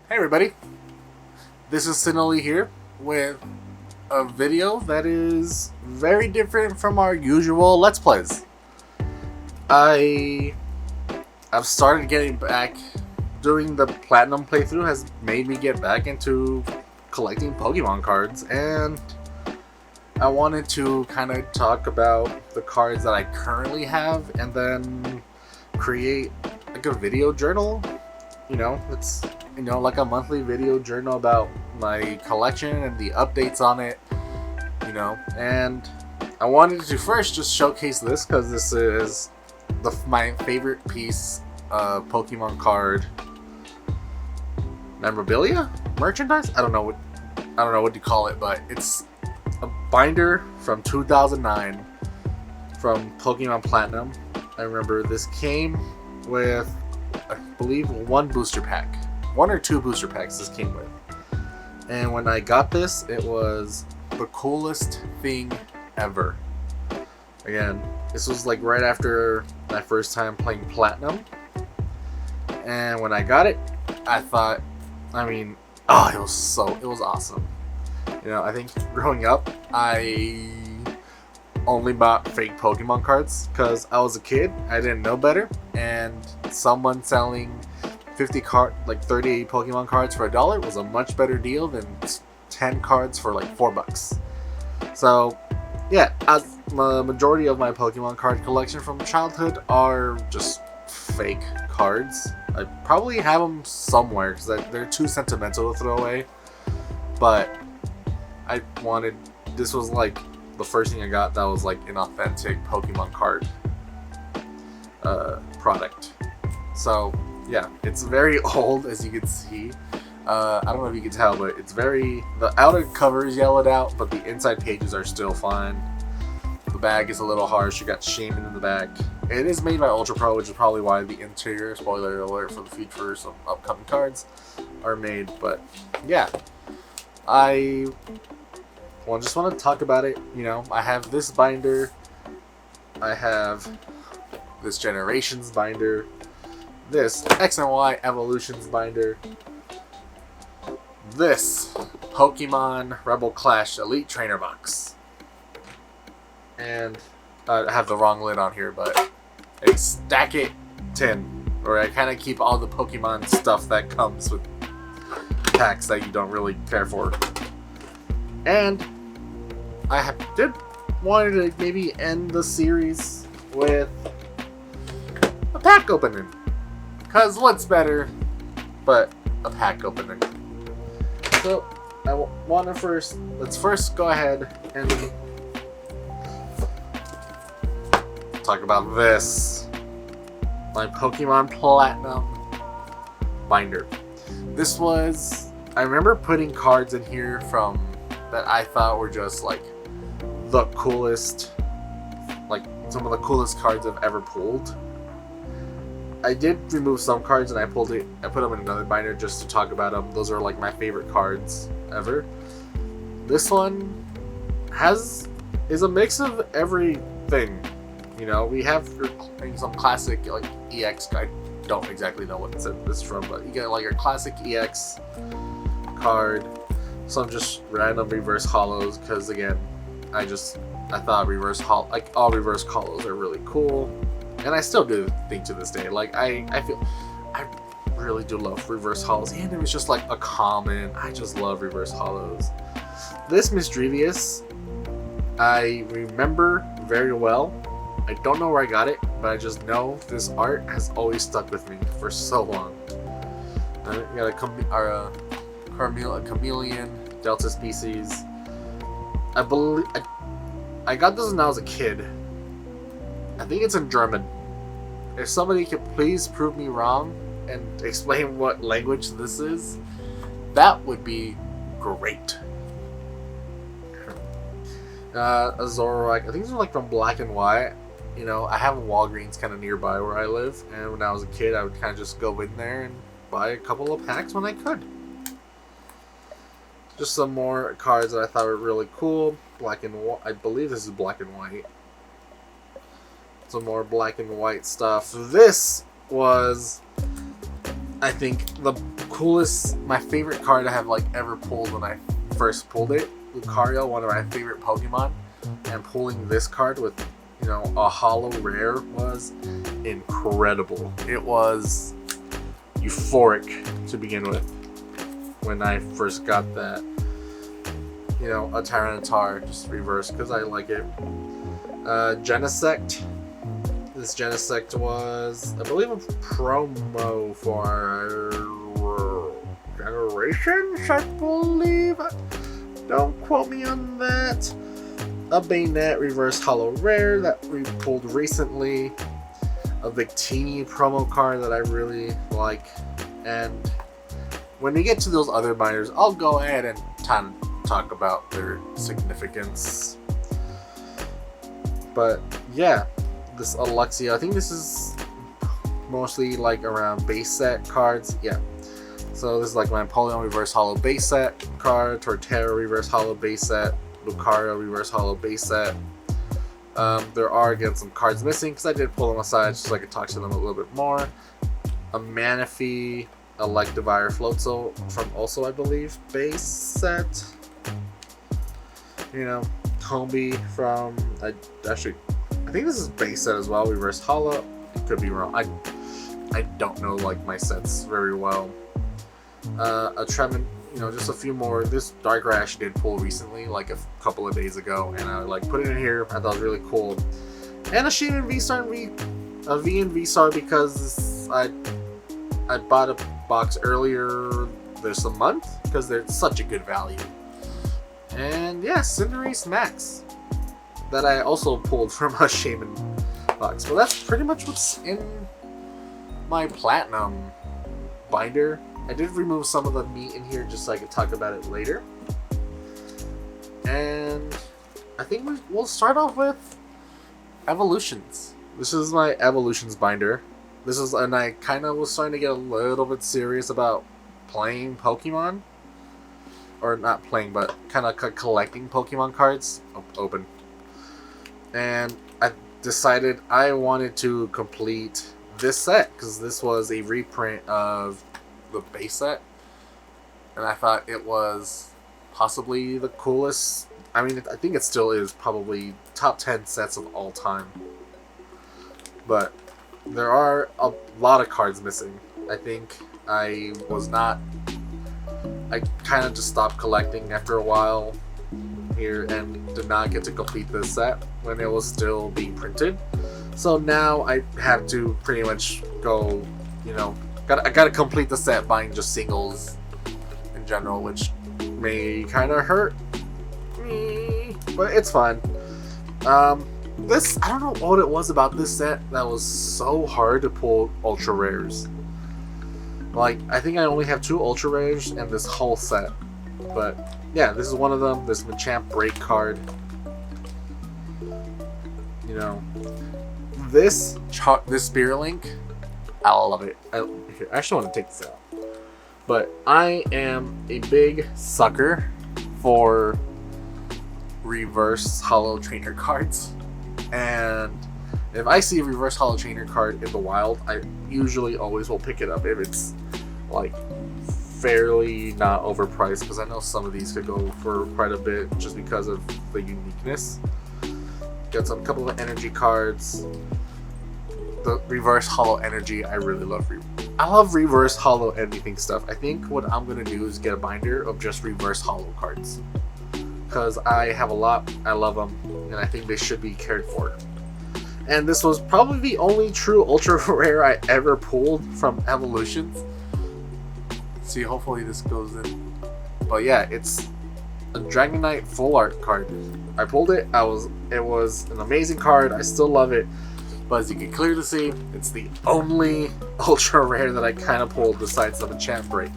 Hey everybody, this is Sinoli here with a video that is very different from our usual Let's Plays. I've started getting back, doing the Platinum playthrough has made me get back into collecting Pokemon cards, and I wanted to kind of talk about the cards that I currently have and then create like a video journal. It's like a monthly video journal about my collection and the updates on it. And I wanted to first just showcase this because this is my favorite piece of Pokemon card memorabilia, merchandise. I don't know what you call it, but it's a binder from 2009 from Pokemon Platinum. I remember this came with, I believe, one or two booster packs this came with. And when I got this, it was the coolest thing ever. Again, this was like right after my first time playing Platinum. And when I got it, I thought, it was awesome. I think growing up, I only bought fake Pokemon cards because I was a kid. I didn't know better, and someone selling 30 Pokemon cards for $1 was a much better deal than 10 cards for like $4. So, yeah, the majority of my Pokemon card collection from childhood are just fake cards. I probably have them somewhere because they're too sentimental to throw away. But this was like the first thing I got that was like an authentic Pokemon card product. So yeah, it's very old, as you can see. I don't know if you can tell, but the outer cover is yellowed out, but the inside pages are still fine. The bag is a little harsh. You got Shaman in the back. It is made by Ultra Pro, which is probably why the interior, spoiler alert for the future, some upcoming cards are made. But yeah, I just want to talk about it. I have this binder. I have this Generations binder. This X and Y Evolutions binder. This Pokemon Rebel Clash Elite Trainer box. And I have the wrong lid on here, but a Stack It tin, where I kind of keep all the Pokemon stuff that comes with packs that you don't really care for. And I wanted to maybe end the series with a pack opening. Because what's better but a pack opening? So, let's first go ahead and talk about this. My Pokemon Platinum binder. I remember putting cards in here that I thought were just like the coolest, like some of the coolest cards I've ever pulled. I did remove some cards and I put them in another binder just to talk about them. Those are like my favorite cards ever. This one is a mix of everything. We have some classic like EX. I don't exactly know what this is from, but you get like your classic EX card. Some just random reverse hollows because again, I thought all reverse hollows are really cool. And I still do think to this day, like I really do love reverse hollows, and it was just like a common. I just love reverse hollows. This Misdrevious, I remember very well. I don't know where I got it, but I just know this art has always stuck with me for so long. I got a chameleon Delta species. I believe I got this when I was a kid. I think it's in German. If somebody could please prove me wrong and explain what language this is, that would be great. A Zoroark. I think these are like from Black and White. I have a Walgreens kind of nearby where I live, and when I was a kid, I would kind of just go in there and buy a couple of packs when I could. Just some more cards that I thought were really cool. Black and White. I believe this is Black and White. Some more Black and White stuff. This was I think the coolest, my favorite card I have like ever pulled when I first pulled it, Lucario, one of my favorite Pokemon, and pulling this card with, you know, a holo rare was incredible. It was euphoric to begin with when I first got that. You know, a Tyranitar just reverse because I like it. Genesect. This Genesect was, I believe, a promo for Generations, I believe. Don't quote me on that. A Bayonet reverse holo rare that we pulled recently. A Victini promo card that I really like. And when we get to those other binders, I'll go ahead and talk about their significance. But yeah, this Alexia, I think this is mostly like around base set cards. Yeah. So this is like my Empoleon reverse holo base set card, Torterra reverse holo base set, Lucario reverse holo base set. There are again some cards missing because I did pull them aside just so I could talk to them a little bit more. A Manaphy, Electivire, Floatzel from also I believe base set. You know, Combi from I think this is base set as well, reverse holo. Could be wrong. I don't know like my sets very well. A Tremon, you know, just a few more. This Darkrai did pull recently, like a couple of days ago, and I like put it in here. I thought it was really cool. And a Shaman V-Star a V and V-Star because I bought a box earlier this month because they're such a good value. And yeah, Cinderace Max that I also pulled from a Shaman box. Well, that's pretty much what's in my Platinum binder. I did remove some of the meat in here just so I could talk about it later. And I think we'll start off with Evolutions. This is my Evolutions binder. And I kind of was starting to get a little bit serious about playing Pokemon. Or not playing, but kind of collecting Pokemon cards. Open. And I decided I wanted to complete this set because this was a reprint of the base set, and I thought it was possibly the coolest. I mean, I think it still is probably top 10 sets of all time, but there are a lot of cards missing. I think I kind of just stopped collecting after a while here and did not get to complete this set when it was still being printed. So now I have to pretty much go, you know, I gotta complete the set buying just singles in general, which may kind of hurt me, but it's fine. I don't know what it was about this set that was so hard to pull ultra rares. Like, I think I only have 2 ultra rares in this whole set, but yeah, this is one of them. This Machamp Break card. You know, this Spirit Link, I love it. I actually want to take this out. But I am a big sucker for reverse holo trainer cards. And if I see a reverse holo trainer card in the wild, I usually always will pick it up if it's like fairly not overpriced, because I know some of these could go for quite a bit just because of the uniqueness. Got some couple of energy cards. The reverse holo energy, I really love. I love reverse holo anything stuff. I think what I'm gonna do is get a binder of just reverse holo cards because I have a lot. I love them, and I think they should be cared for. And this was probably the only true ultra rare I ever pulled from Evolutions. See, hopefully this goes in. But yeah, it's a Dragonite full art card. I pulled it. It was an amazing card. I still love it. But as you can clearly see, it's the only ultra rare that I kind of pulled besides the Machamp Break.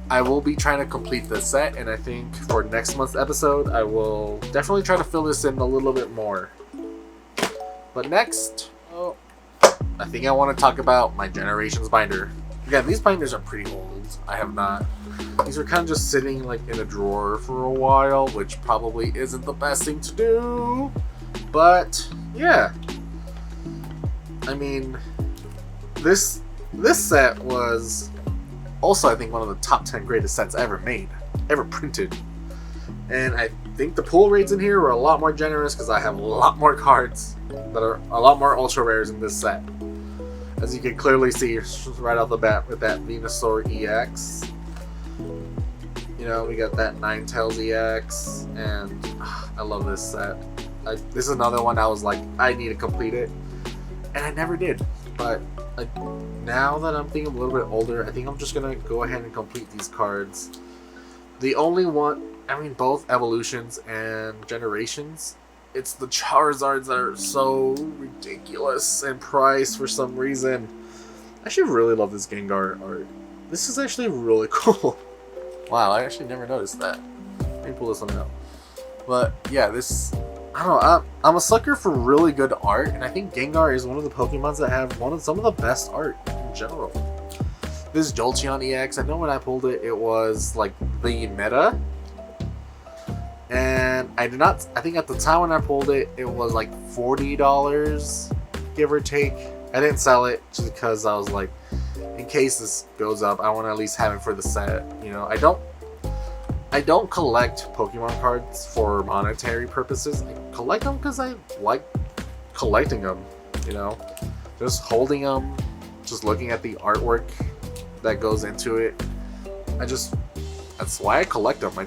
I will be trying to complete this set, and I think for next month's episode, I will definitely try to fill this in a little bit more. But next, I think I want to talk about my Generations binder. Again, these binders are pretty old. These are kind of just sitting like in a drawer for a while, which probably isn't the best thing to do. But yeah, I mean, this this set was also, I think, one of the top 10 greatest sets ever made, ever printed. And I think the pull rates in here were a lot more generous because I have a lot more cards that are a lot more ultra rares in this set. As you can clearly see right off the bat with that Venusaur EX. You know, we got that Ninetales EX, and I love this set. This is another one I was like, I need to complete it, and I never did. But now that I'm thinking a little bit older, I think I'm just gonna go ahead and complete these cards. The only one, I mean, both evolutions and generations, it's the Charizards that are so ridiculous in price for some reason. I actually really love this Gengar art. This is actually really cool. Wow, I actually never noticed that. Let me pull this one out. But yeah, this, I don't know, I'm a sucker for really good art, and I think Gengar is one of the Pokemons that have some of the best art in general. This Jolteon EX, I know when I pulled it, it was like the meta. And I think at the time when I pulled it, it was like $40, give or take. I didn't sell it just because I was like, in case this goes up, I want to at least have it for the set. You know, I don't collect Pokemon cards for monetary purposes. I collect them because I like collecting them, you know. Just holding them, just looking at the artwork that goes into it. That's why I collect them. I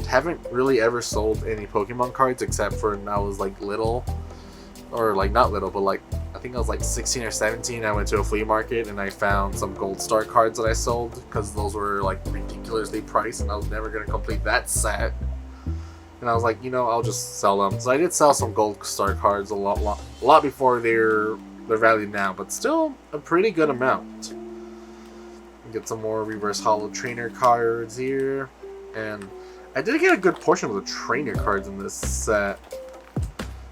haven't really ever sold any Pokemon cards except for when I was like little, or like not little, but like I think I was like 16 or 17. I went to a flea market and I found some Gold Star cards that I sold because those were like ridiculously priced and I was never going to complete that set. And I was like, you know, I'll just sell them. So I did sell some Gold Star cards a lot before they're valued now, but still a pretty good amount. Get some more reverse holo trainer cards here, and I did get a good portion of the trainer cards in this set.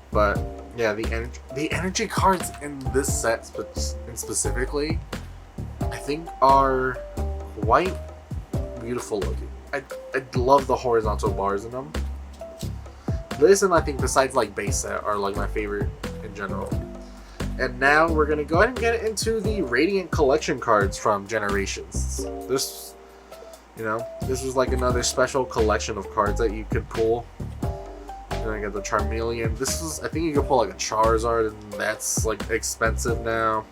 But yeah, the energy cards in this set specifically, I think are quite beautiful looking. I love the horizontal bars in them. This, and I think besides like base set, are like my favorite in general. And now we're going to go ahead and get into the Radiant Collection cards from Generations. This was like another special collection of cards that you could pull. You know, you got the Charmeleon. I think you could pull like a Charizard, and that's like expensive now.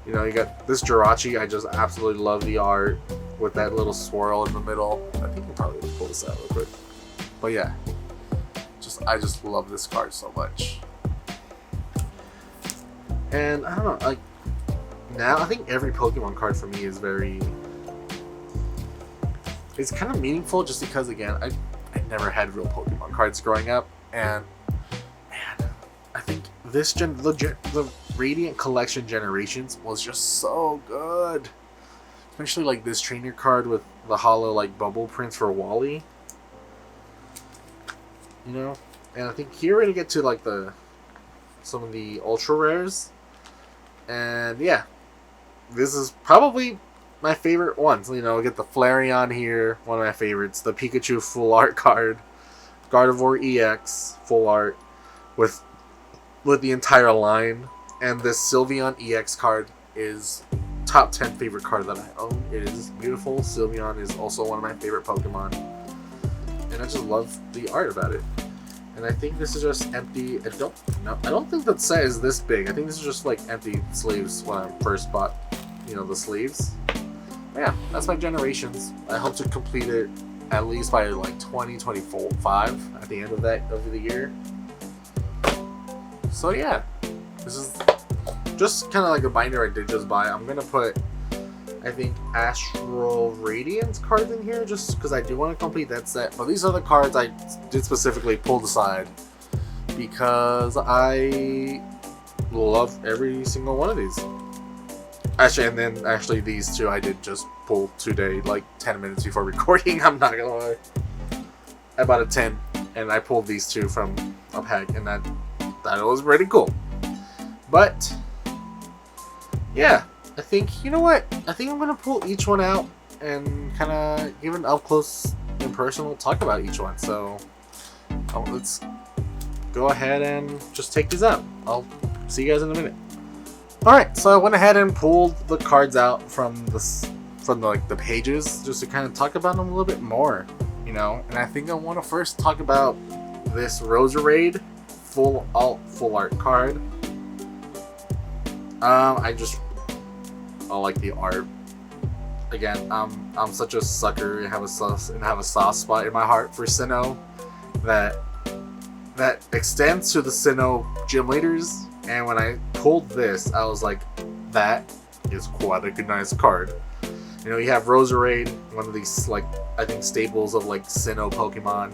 You know, you got this Jirachi. I just absolutely love the art with that little swirl in the middle. I think you probably pull this out real quick. But yeah, I just love this card so much. And I don't know, like, now I think every Pokemon card for me is it's kind of meaningful just because, again, I never had real Pokemon cards growing up, and man, I think the Radiant Collection Generations was just so good. Especially like this trainer card with the holo like bubble prints for Wally. You know? And I think here we're gonna get to like some of the ultra rares. And yeah, this is probably my favorite ones. You know, we get the Flareon here, one of my favorites. The Pikachu full art card, Gardevoir EX full art with the entire line, and this Sylveon EX card is top 10 favorite card that I own. It is beautiful. Sylveon is also one of my favorite Pokemon, and I just love the art about it. And I think this is just empty. I don't think that set is this big. I think this is just like empty sleeves when I first bought, you know, the sleeves. But yeah, that's my Generations. I hope to complete it at least by like 2025 at the end of the year. So yeah, this is just kind of like a binder I did just buy. I'm gonna put, I think, Astral Radiance cards in here just because I do want to complete that set. But these other cards I did specifically pull aside because I love every single one of these. Actually, these two I did just pull today, like 10 minutes before recording. I'm not gonna lie. I bought a 10 and I pulled these two from a pack, and that was pretty cool. But yeah, I think, you know what? I think I'm going to pull each one out and kind of give an up close and personal talk about each one. So let's go ahead and just take these out. I'll see you guys in a minute. Alright, so I went ahead and pulled the cards out from the pages just to kind of talk about them a little bit more, you know. And I think I want to first talk about this Roserade full art card. I like the art. Again, I'm such a sucker and have a soft spot in my heart for Sinnoh that extends to the Sinnoh gym leaders. And when I pulled this, I was like, that is quite a nice card. You know, you have Roserade, one of these, like, I think staples of, like, Sinnoh Pokemon,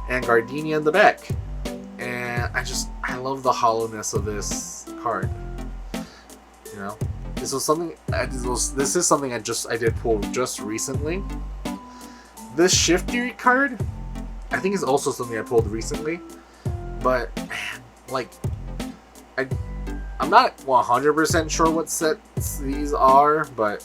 and Gardenia in the back. And I love the hollowness of this card. You know, this is something I did pull just recently. This Shifty card, I think, is also something I pulled recently. But, man, like, I'm not 100% sure what sets these are, but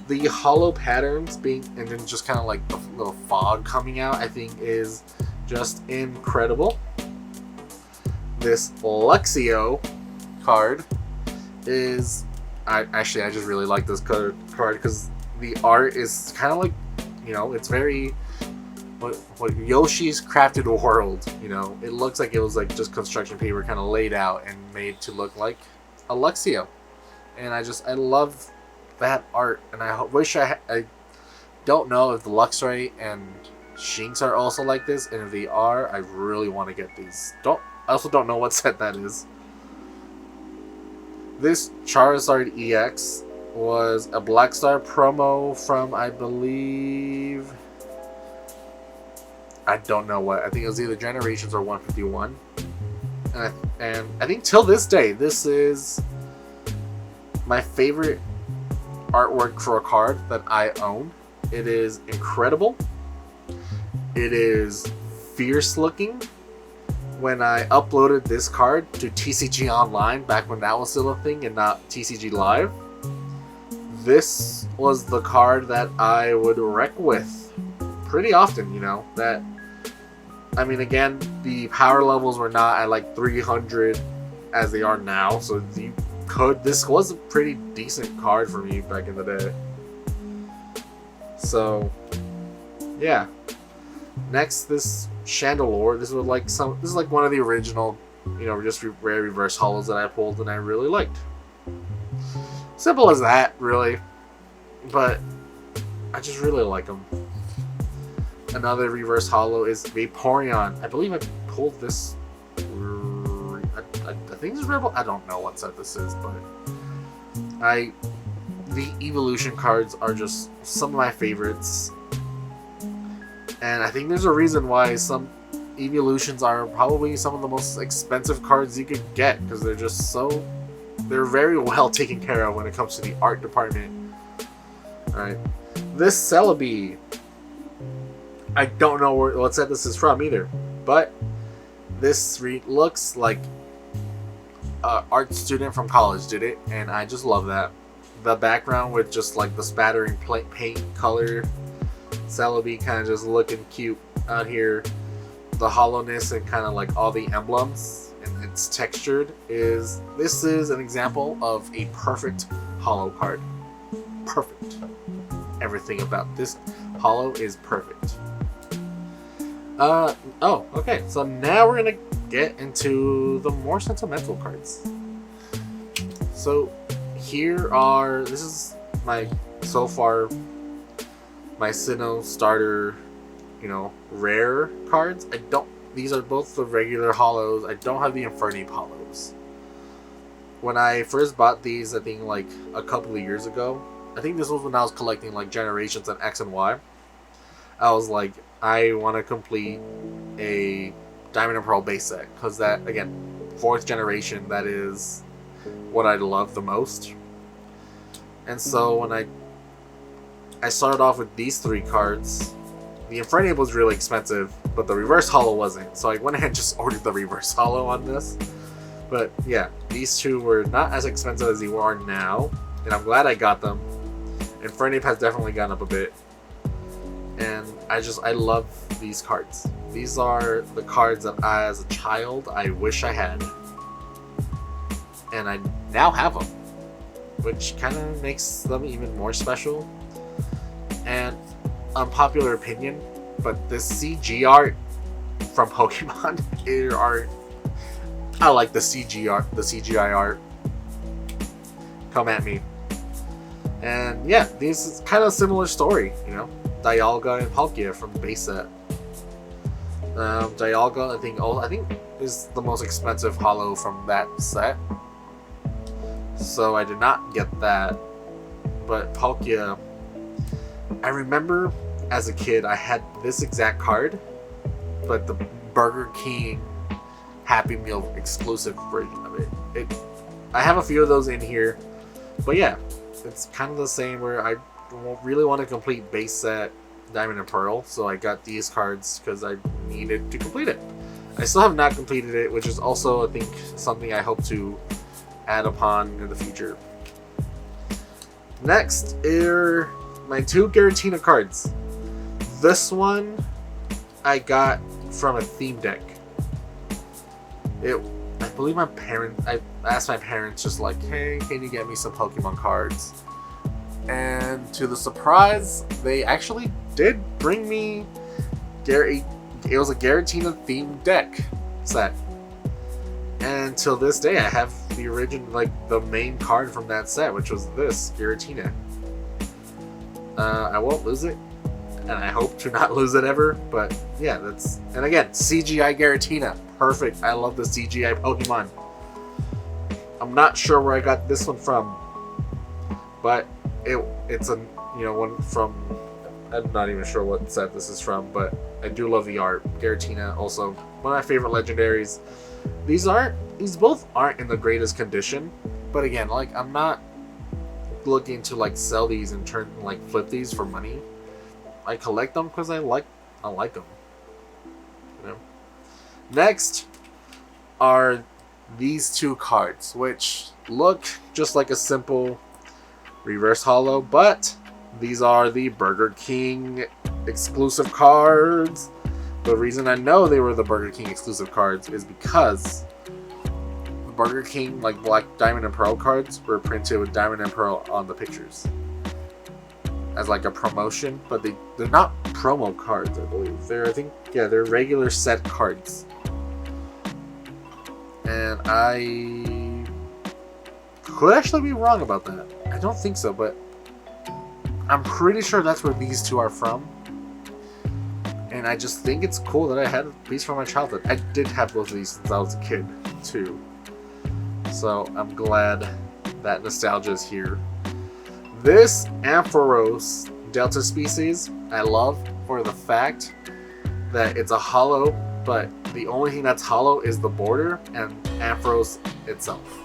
the hollow patterns and then just kind of like the little fog coming out, I think is just incredible. This Collectio card is, I just really like this card because the art is kind of like, you know, it's very what Yoshi's Crafted World, you know. It looks like it was like just construction paper kind of laid out and made to look like Collectio. And I love that art, and I wish I don't know if the Luxray and Shinx are also like this, and if they are, I really want to get these. I also don't know what set that is. This Charizard EX was a Black Star promo from, I believe, I don't know what. I think it was either Generations or 151. And I think till this day, this is my favorite artwork for a card that I own. It is incredible. It is fierce looking. When I uploaded this card to TCG Online, back when that was still a thing and not TCG Live, this was the card that I would wreck with pretty often, you know. That, I mean, again, the power levels were not at like 300 as they are now, so this was a pretty decent card for me back in the day. So, yeah. Next, this Chandelure. This is like one of the original, you know, just rare reverse holos that I pulled and I really liked. Simple as that, really. But I just really like them. Another reverse holo is Vaporeon. I believe I pulled this. I think this is Rebel. I don't know what set this is, but the evolution cards are just some of my favorites. And I think there's a reason why some evolutions are probably some of the most expensive cards you could get, because they're very well taken care of when it comes to the art department. Alright. This Celebi, I don't know what set this is from either, but this looks like an art student from college did it, and I just love that. The background with just like the spattering paint color, Celebi kind of just looking cute out here. The hollowness and kind of like all the emblems and it's textured this is an example of a perfect holo card. Perfect. Everything about this holo is perfect. Okay, so now we're gonna get into the more sentimental cards. So this is my Sinnoh starter, you know, rare cards. These are both the regular holos. I don't have the Infernape holos. When I first bought these, I think like a couple of years ago, I think this was when I was collecting like Generations and X and Y. I was like, I want to complete a Diamond and Pearl base set, because that, again, 4th generation, that is what I love the most. And so when I started off with these 3 cards, the Infernape was really expensive, but the reverse holo wasn't. So I went ahead and just ordered the reverse holo on this. But yeah, these 2 were not as expensive as they are now, and I'm glad I got them. Infernape has definitely gone up a bit. And I love these cards. These are the cards that as a child I wish I had. And I now have them, which kind of makes them even more special. And unpopular opinion, but this CG art from Pokemon I like the CGI art. Come at me. And yeah, this is kind of a similar story, you know. Dialga and Palkia from the base set. Dialga, I think is the most expensive holo from that set. So I did not get that. But Palkia, I remember as a kid I had this exact card, but the Burger King Happy Meal exclusive version of it. I have a few of those in here, but yeah, it's kind of the same where I really want to complete base set Diamond and Pearl, so I got these cards because I needed to complete it. I still have not completed it, which is also, I think, something I hope to add upon in the future. Next are my 2 Giratina cards. This one I got from a theme deck. I believe I asked my parents just like, hey, can you get me some Pokemon cards? And to the surprise, they actually did bring me it was a Giratina themed deck set. And till this day, I have the original, like the main card from that set, which was this Giratina. I won't lose it, and I hope to not lose it ever. But yeah, and again, CGI Giratina, perfect. I love the CGI Pokemon. I'm not sure where I got this one from, but it's a one from. I'm not even sure what set this is from, but I do love the art. Giratina, also one of my favorite legendaries. These both aren't in the greatest condition, but again, like I'm not looking to like sell these and flip these for money. I collect them because I like them. You know. Next are these 2 cards, which look just like a simple reverse holo, but these are the Burger King exclusive cards. The reason I know they were the Burger King exclusive cards is because the Burger King Black Diamond and Pearl cards were printed with Diamond and Pearl on the pictures as like a promotion, but they're not promo cards, I believe. They're regular set cards. And I could actually be wrong about that. I don't think so, but I'm pretty sure that's where these 2 are from. And I just think it's cool that I had these from my childhood. I did have both of these since I was a kid, too. So I'm glad that nostalgia is here. This Ampharos Delta species, I love for the fact that it's a holo, but the only thing that's holo is the border and Ampharos itself.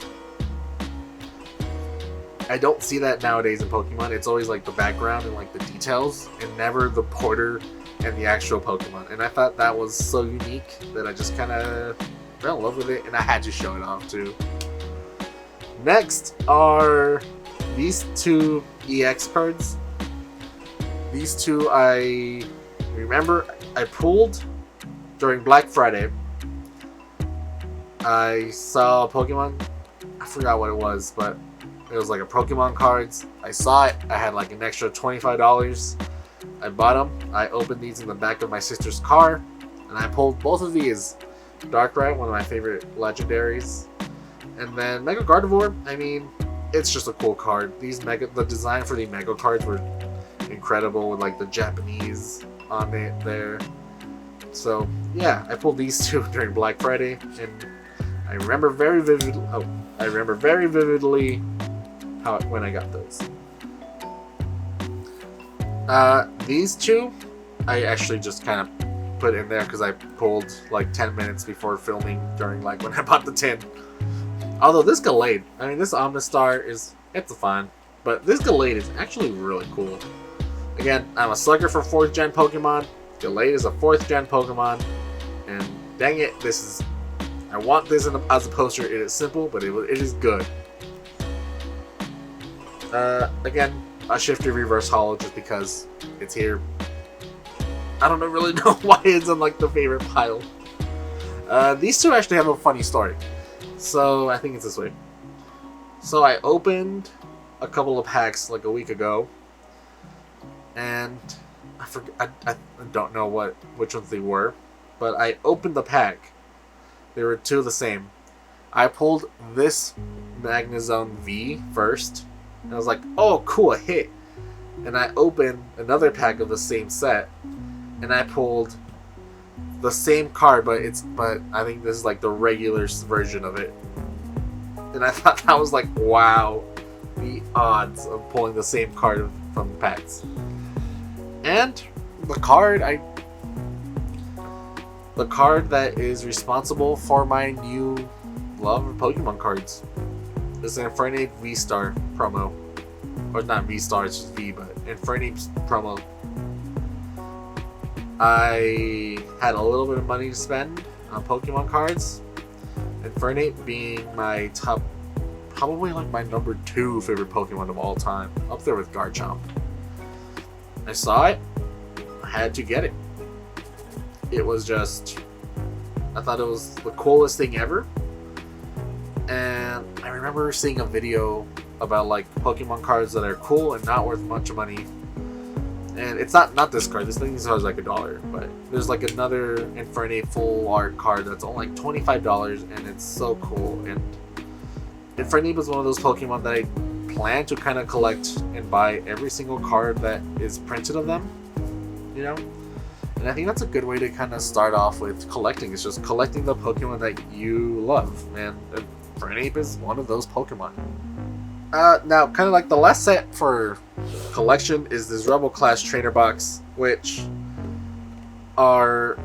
I don't see that nowadays in Pokemon. It's always like the background and like the details, and never the border and the actual Pokemon. And I thought that was so unique that I just kind of fell in love with it, and I had to show it off too. Next are these 2 EX cards. These 2 I remember I pulled during Black Friday. I saw Pokemon. I forgot what it was, but it was like a Pokemon cards. I saw it. I had like an extra $25. I bought them. I opened these in the back of my sister's car, and I pulled both of these. Darkrai, one of my favorite legendaries, and then Mega Gardevoir. I mean, it's just a cool card. The design for the Mega cards were incredible with like the Japanese on it there. So yeah, I pulled these 2 during Black Friday, and I remember very vividly. When I got those. These 2, I actually just kind of put in there because I pulled like 10 minutes before filming during like when I bought the tin. Although this Gallade, I mean this Omnistar it's fun, but this Gallade is actually really cool. Again, I'm a sucker for 4th gen Pokemon. Gallade is a 4th gen Pokemon, and dang it, I want this as a poster. It is simple, but it is good. Again, a shifted reverse holo just because it's here. I don't really know why it's on like the favorite pile. These 2 actually have a funny story. So I think it's this way. So I opened a couple of packs like a week ago, and I don't know which ones they were, but I opened the pack. There were two of the same. I pulled this Magnezone V first, and I was like, oh cool, a hit. And I opened another pack of the same set, and I pulled the same card, but I think this is like the regular version of it. And I thought that was like, wow, the odds of pulling the same card from the packs. And the card that is responsible for my new love of Pokemon cards is an Infernape V-Star promo. Or not V-Star, it's just V, but Infernape's promo. I had a little bit of money to spend on Pokemon cards. Infernape being my top, probably like my number 2 favorite Pokemon of all time, up there with Garchomp. I saw it, I had to get it. It was just, I thought it was the coolest thing ever. And I remember seeing a video about like Pokemon cards that are cool and not worth much money. And it's not this card. This thing is like $1, but there's like another Infernape full art card that's only like $25, and it's so cool. And Infernape is one of those Pokemon that I plan to kind of collect and buy every single card that is printed of them, you know. And I think that's a good way to kind of start off with collecting. It's just collecting the Pokemon that you love, and Infernape is one of those Pokemon. Now, kind of like the last set for collection is this Rebel Class Trainer Box, which are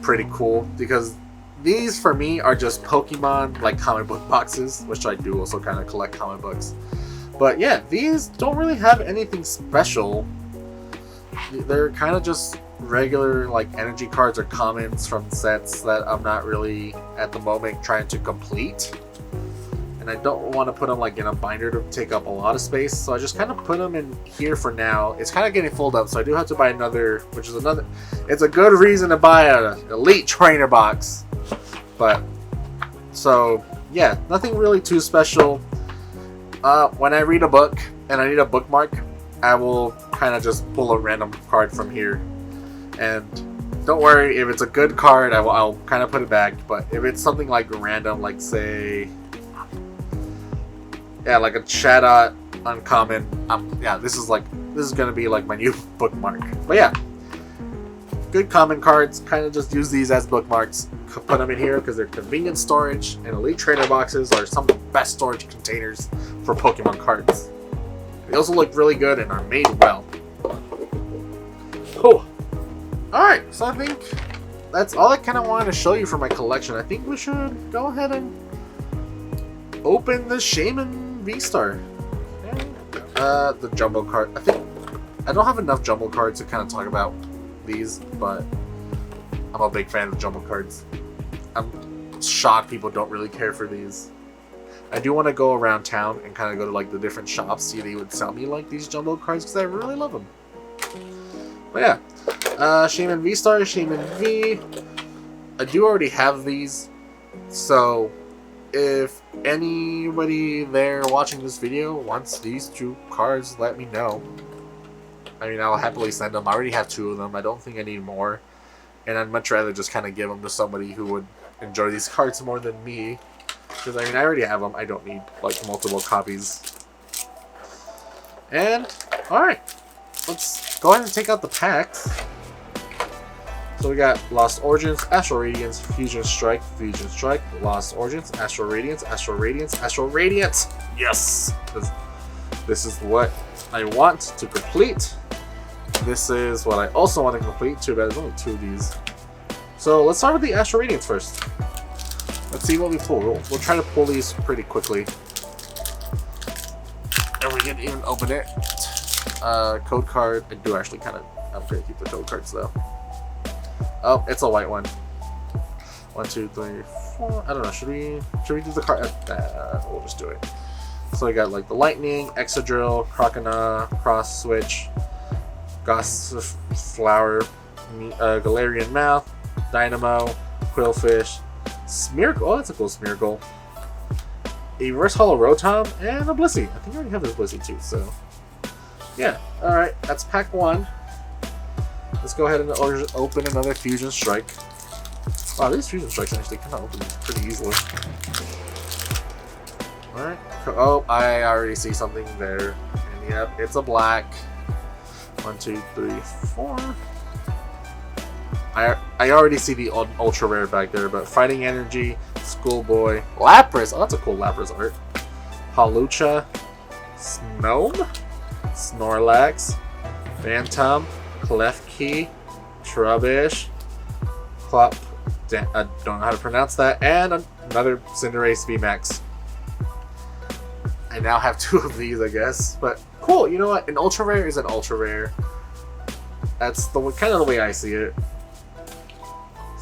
pretty cool because these for me are just Pokemon like comic book boxes, which I do also kind of collect comic books. But yeah, these don't really have anything special. They're kind of just regular like energy cards or commons from sets that I'm not really at the moment trying to complete. And I don't want to put them like in a binder to take up a lot of space, so I just kind of put them in here for now. It's kind of getting filled up, so I do have to buy another, which is another. It's a good reason to buy an Elite Trainer box. But so yeah, nothing really too special. When I read a book and I need a bookmark, I will kind of just pull a random card from here. And don't worry, if it's a good card, I'll kind of put it back. But if it's something like random, like say, yeah, like a Chatot uncommon. Yeah, this is gonna be like my new bookmark. But yeah, good common cards. Kind of just use these as bookmarks. Put them in here because they're convenient storage, and Elite Trainer boxes are some of the best storage containers for Pokemon cards. They also look really good and are made well. Cool. All right, so I think that's all I kind of wanted to show you for my collection. I think we should go ahead and open the Shaman V-Star. The jumbo card. I think I don't have enough jumbo cards to kind of talk about these, but I'm a big fan of jumbo cards. I'm shocked people don't really care for these. I do want to go around town and kind of go to like the different shops, see if they would sell me like these jumbo cards because I really love them. But yeah, Shaman V-Star, Shaman V. I do already have these, so if anybody there watching this video wants these 2 cards, let me know. I mean, I'll happily send them. I already have 2 of them. I don't think I need more. And I'd much rather just kind of give them to somebody who would enjoy these cards more than me. Because, I mean, I already have them. I don't need, like, multiple copies. And, alright. Let's go ahead and take out the packs. So we got Lost Origins, Astral Radiance, Fusion Strike, Lost Origins, Astral Radiance, Astral Radiance, Astral Radiance. Yes! This is what I want to complete. This is what I also want to complete. Too bad there's only 2 of these. So let's start with the Astral Radiance first. Let's see what we pull. We'll try to pull these pretty quickly. And we can even open it. Code card. I do actually kind of, I'm going to keep the code cards though. Oh, it's a white one. 1, 2, 3, 4. I don't know. Should we do the card? We'll just do it. So we got like the Lightning, Exadrill, Crocodile, Cross Switch, Goss Flower, Galarian Mouth, Dynamo, Quillfish, Smeargle. Oh, that's a cool Smeargle. a reverse hollow Rotom, and a Blissey. I think I already have this Blissey too, so yeah. Alright, that's pack 1. Let's go ahead and open another Fusion Strike. Wow, these Fusion Strikes actually kind of open pretty easily. Alright. Oh, I already see something there. And yep, it's a black. 1, 2, 3, 4. I already see the ultra rare back there, but Fighting Energy, Schoolboy, Lapras. Oh, that's a cool Lapras art. Hawlucha, Snome, Snorlax, Phantom, Klefki, Trubbish, Clop. I don't know how to pronounce that, and another Cinderace VMAX. I now have 2 of these, I guess, but cool. You know what? An ultra rare is an ultra rare. That's the kind of the way I see it.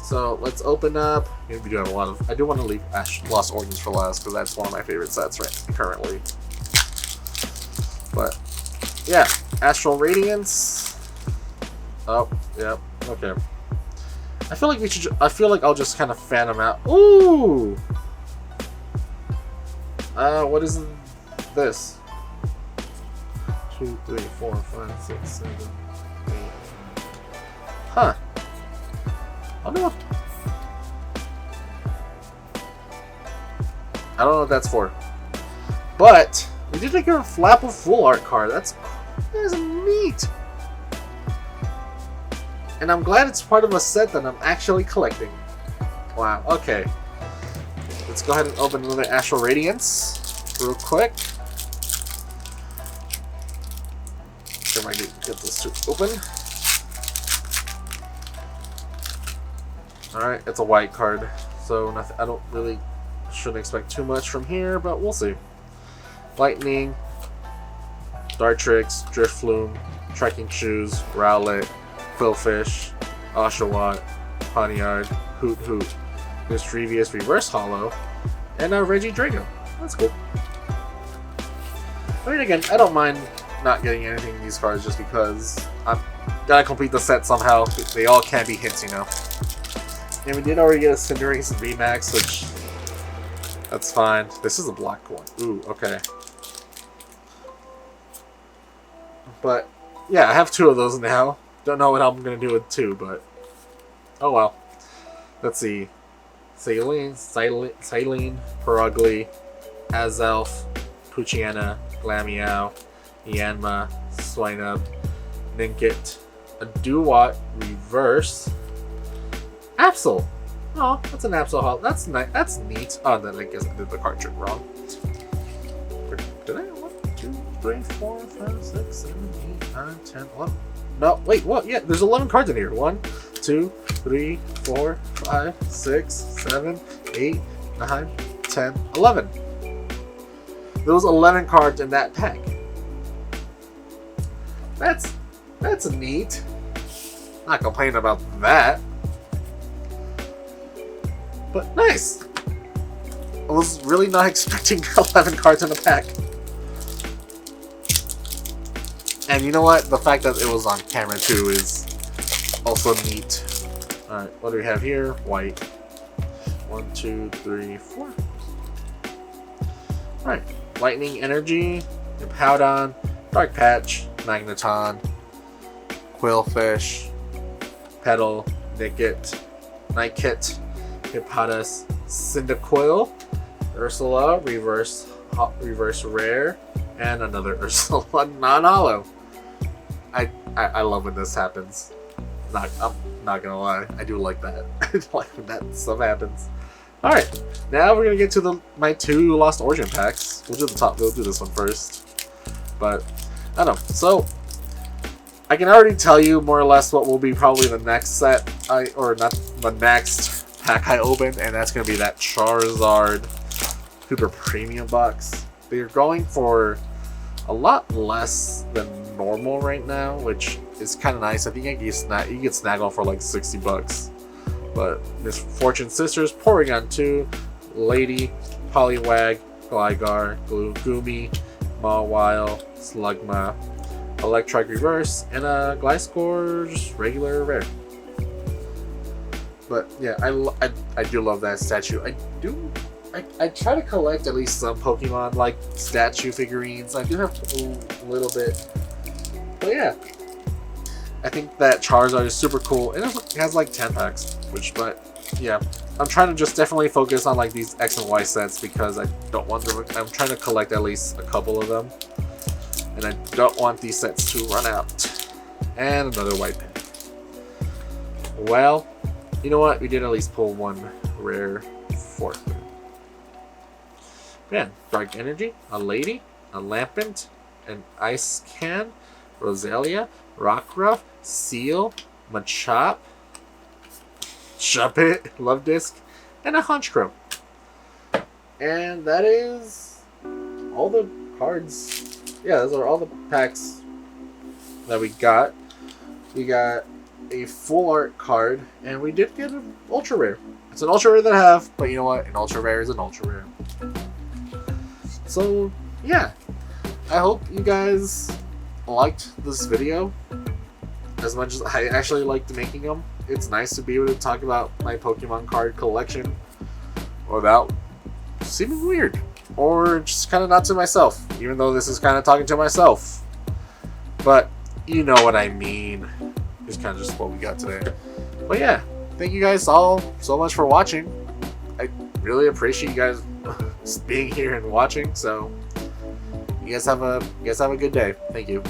So let's open up. We do have a lot of. I do want to leave Lost Origins for last because that's one of my favorite sets currently. But yeah, Astral Radiance. Oh, yep. Okay. I feel like we should. I feel like I'll just kind of fan them out. Ooh. What is this? 2, 3, 4, 5, 6, 7, 8. Huh. I don't know. I don't know what that's for. But we did get a Flapple Full Art card. That is neat. And I'm glad it's part of a set that I'm actually collecting. Wow, okay. Let's go ahead and open another Astral Radiance real quick. See if I can get this to open. Alright, it's a white card, so nothing, I don't really shouldn't expect too much from here, but we'll see. Lightning, Dartrix, Drifloon, Trekking Shoes, Rowlet, Quillfish, Oshawott, Pawniard, Hoot Hoot, Mischievous Reverse Hollow, and a Regidrago. That's cool. I mean, again, I don't mind not getting anything in these cards just because I'm gotta complete the set somehow. They all can be hits, you know. And we did already get a Cinderace VMAX, which that's fine. This is a black one. Ooh, okay. But yeah, I have 2 of those now. Don't know what I'm gonna do with 2, but oh well. Let's see. Saline, Perugly, Azelf, Poochyena, Glameow, Yanma, Swinub, Ninkit, a Duwat Reverse, Absol. Oh, that's an Absol Hall. That's nice. That's neat. Oh, then I guess I did the card trick wrong. Did I? 1, 2, 3, 4, 5, 6, 7, 8, 9, 10, 11. No, wait, what? Yeah, there's 11 cards in here. 1, 2, 3, 4, 5, 6, 7, 8, 9, 10, 11. There was 11 cards in that pack. That's neat. Not complaining about that. But nice. I was really not expecting 11 cards in a pack. And you know what? The fact that it was on camera too is also neat. Alright, what do we have here? White. 1, 2, 3, 4. Alright. Lightning Energy, Hippowdon, Dark Patch, Magneton, Quillfish, Petal, Nickit, Nightkit, Hippodus, Cyndaquil, Ursula, Reverse Rare, and another Ursula non-holo. I love when this happens. I'm not gonna lie, I do like that. I like when that stuff happens. Alright, now we're gonna get to my 2 Lost Origin packs. We'll do the top. We'll do this one first. But I don't know. So I can already tell you more or less what will be probably the next set, or not the next pack I open, and that's gonna be that Charizard Super Premium box. They're going for a lot less than normal right now, which is kind of nice. I think you get Snaggle for like $60. But Miss Fortune Sisters, Porygon 2, Lady, Poliwag, Gligar, Gloomy, Mawile, Slugma, Electrike Reverse, and a Gliscor just regular rare. But yeah, I do love that statue. I do I try to collect at least some Pokemon like statue figurines. I do have a little bit, but yeah, I think that Charizard is super cool, and it has like 10 packs. But yeah, I'm trying to just definitely focus on like these X and Y sets because I don't want them. I'm trying to collect at least a couple of them, and I don't want these sets to run out. And another white pen. Well, you know what? We did at least pull one rare fourth. Yeah, Dark Energy, a Lady, a Lampent, an Ice Can, Roselia, Rockruff, Seal, Machop, Shuppet, Love Disc, and a Honchkrow. And that is all the cards. Yeah, those are all the packs that we got. We got a full art card, and we did get an ultra rare. It's an ultra rare that I have, but you know what? An ultra rare is an ultra rare. So yeah, I hope you guys liked this video as much as I actually liked making them. It's nice to be able to talk about my Pokemon card collection without seeming weird or just kind of not to myself, even though this is kind of talking to myself. But you know what I mean. It's kind of just what we got today. But yeah, thank you guys all so much for watching. I really appreciate you guys being here and watching. So you guys have a good day. Thank you.